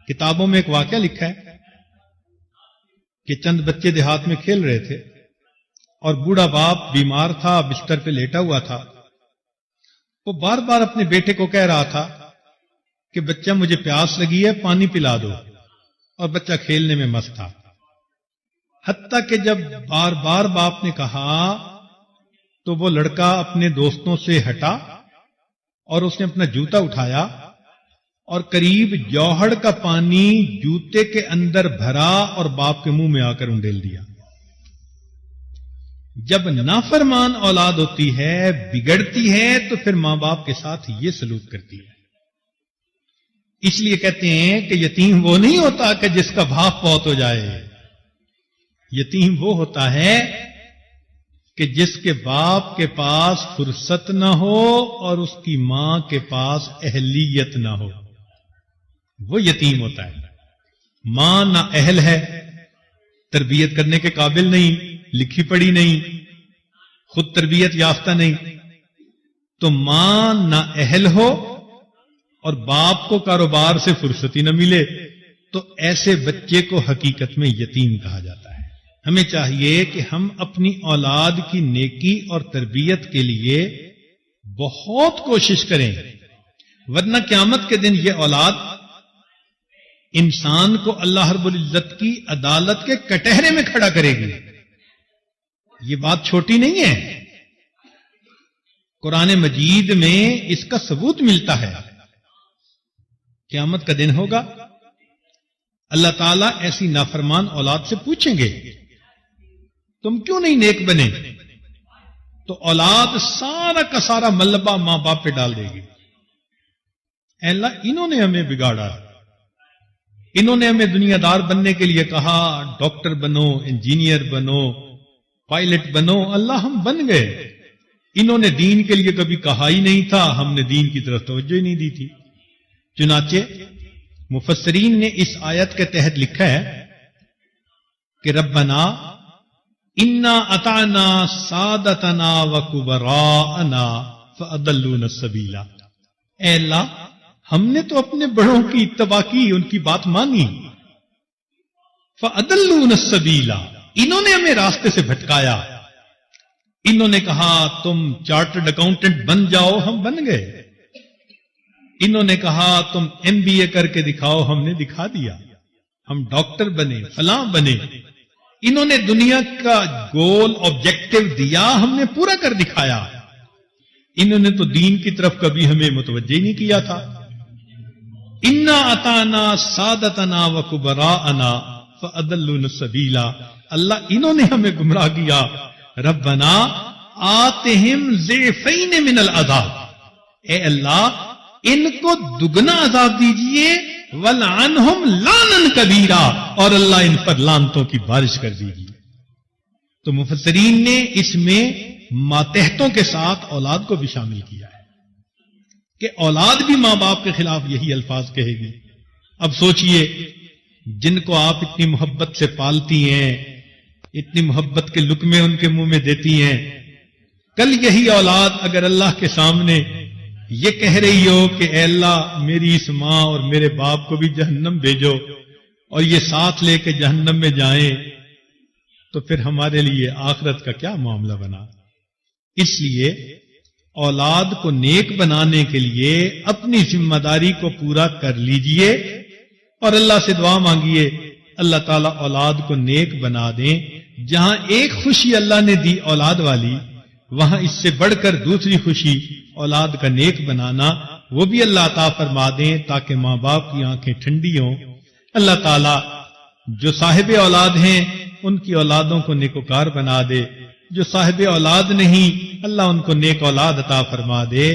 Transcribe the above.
کتابوں میں ایک واقعہ لکھا ہے کہ چند بچے دیہات میں کھیل رہے تھے اور بوڑھا باپ بیمار تھا، بستر پہ لیٹا ہوا تھا۔ وہ بار بار اپنے بیٹے کو کہہ رہا تھا کہ بچہ مجھے پیاس لگی ہے، پانی پلا دو، اور بچہ کھیلنے میں مست تھا۔ حتیٰ کہ جب بار بار باپ نے کہا تو وہ لڑکا اپنے دوستوں سے ہٹا اور اس نے اپنا جوتا اٹھایا اور قریب جوہر کا پانی جوتے کے اندر بھرا اور باپ کے منہ میں آ کر انڈیل دیا۔ جب نافرمان اولاد ہوتی ہے، بگڑتی ہے، تو پھر ماں باپ کے ساتھ یہ سلوک کرتی ہے۔ اس لیے کہتے ہیں کہ یتیم وہ نہیں ہوتا کہ جس کا باپ فوت ہو جائے، یتیم وہ ہوتا ہے کہ جس کے باپ کے پاس فرصت نہ ہو اور اس کی ماں کے پاس اہلیت نہ ہو، وہ یتیم ہوتا ہے۔ ماں نہ اہل ہے، تربیت کرنے کے قابل نہیں، لکھی پڑھی نہیں، خود تربیت یافتہ نہیں، تو ماں نہ اہل ہو اور باپ کو کاروبار سے فرصت ہی نہ ملے، تو ایسے بچے کو حقیقت میں یتیم کہا جاتا ہے۔ ہمیں چاہیے کہ ہم اپنی اولاد کی نیکی اور تربیت کے لیے بہت کوشش کریں، ورنہ قیامت کے دن یہ اولاد انسان کو اللہ رب العزت کی عدالت کے کٹہرے میں کھڑا کرے گی۔ یہ بات چھوٹی نہیں ہے، قرآن مجید میں اس کا ثبوت ملتا ہے۔ قیامت کا دن ہوگا، اللہ تعالیٰ ایسی نافرمان اولاد سے پوچھیں گے تم کیوں نہیں نیک بنے؟ تو اولاد سارا کا سارا ملبہ ماں باپ پہ ڈال دے گی، اے اللہ انہوں نے ہمیں بگاڑا، انہوں نے ہمیں دنیا دار بننے کے لیے کہا، ڈاکٹر بنو، انجینئر بنو، پائلٹ بنو، اللہ ہم بن گئے۔ انہوں نے دین کے لیے کبھی کہا ہی نہیں تھا، ہم نے دین کی طرف توجہ ہی نہیں دی تھی۔ چنانچہ مفسرین نے اس آیت کے تحت لکھا ہے کہ ربنا انا اطعنا سادتنا وکبراءنا فاضلونا السبیل، اے اللہ ہم نے تو اپنے بڑوں کی اتباع کی، ان کی بات مانی، فاضلونا السبیل، انہوں نے ہمیں راستے سے بھٹکایا۔ انہوں نے کہا تم چارٹرڈ اکاؤنٹنٹ بن جاؤ، ہم بن گئے۔ انہوں نے کہا تم MBA کر کے دکھاؤ، ہم نے دکھا دیا، ہم ڈاکٹر بنے، فلاں بنے۔ انہوں نے دنیا کا گول آبجیکٹو دیا، ہم نے پورا کر دکھایا۔ انہوں نے تو دین کی طرف کبھی ہمیں متوجہ ہی نہیں کیا تھا۔ انا اطعنا سادتنا وکبراءنا فاضلونا السبیل، اللہ انہوں نے ہمیں گمراہ کیا۔ ربنا آتہم ضعفین من العذاب، اے اللہ ان کو دگنا عذاب دیجئے، وَلْعَنْهُمْ لَعْنًا كَبِيرًا، اور اللہ ان پر لعنتوں کی بارش کر دیجئے۔ تو مفسرین نے اس میں ماتحتوں کے ساتھ اولاد کو بھی شامل کیا ہے کہ اولاد بھی ماں باپ کے خلاف یہی الفاظ کہے گی۔ اب سوچئے جن کو آپ اتنی محبت سے پالتی ہیں، اتنی محبت کے لقمے ان کے منہ میں دیتی ہیں، کل یہی اولاد اگر اللہ کے سامنے یہ کہہ رہی ہو کہ اے اللہ میری اس ماں اور میرے باپ کو بھی جہنم بھیجو، اور یہ ساتھ لے کے جہنم میں جائیں، تو پھر ہمارے لیے آخرت کا کیا معاملہ بنا؟ اس لیے اولاد کو نیک بنانے کے لیے اپنی ذمہ داری کو پورا کر لیجئے اور اللہ سے دعا مانگیے اللہ تعالیٰ اولاد کو نیک بنا دیں۔ جہاں ایک خوشی اللہ نے دی اولاد والی، وہاں اس سے بڑھ کر دوسری خوشی اولاد کا نیک بنانا، وہ بھی اللہ عطا فرما دیں تاکہ ماں باپ کی آنکھیں ٹھنڈی ہوں۔ اللہ تعالیٰ جو صاحب اولاد ہیں ان کی اولادوں کو نیکوکار بنا دے، جو صاحب اولاد نہیں اللہ ان کو نیک اولاد عطا فرما دے۔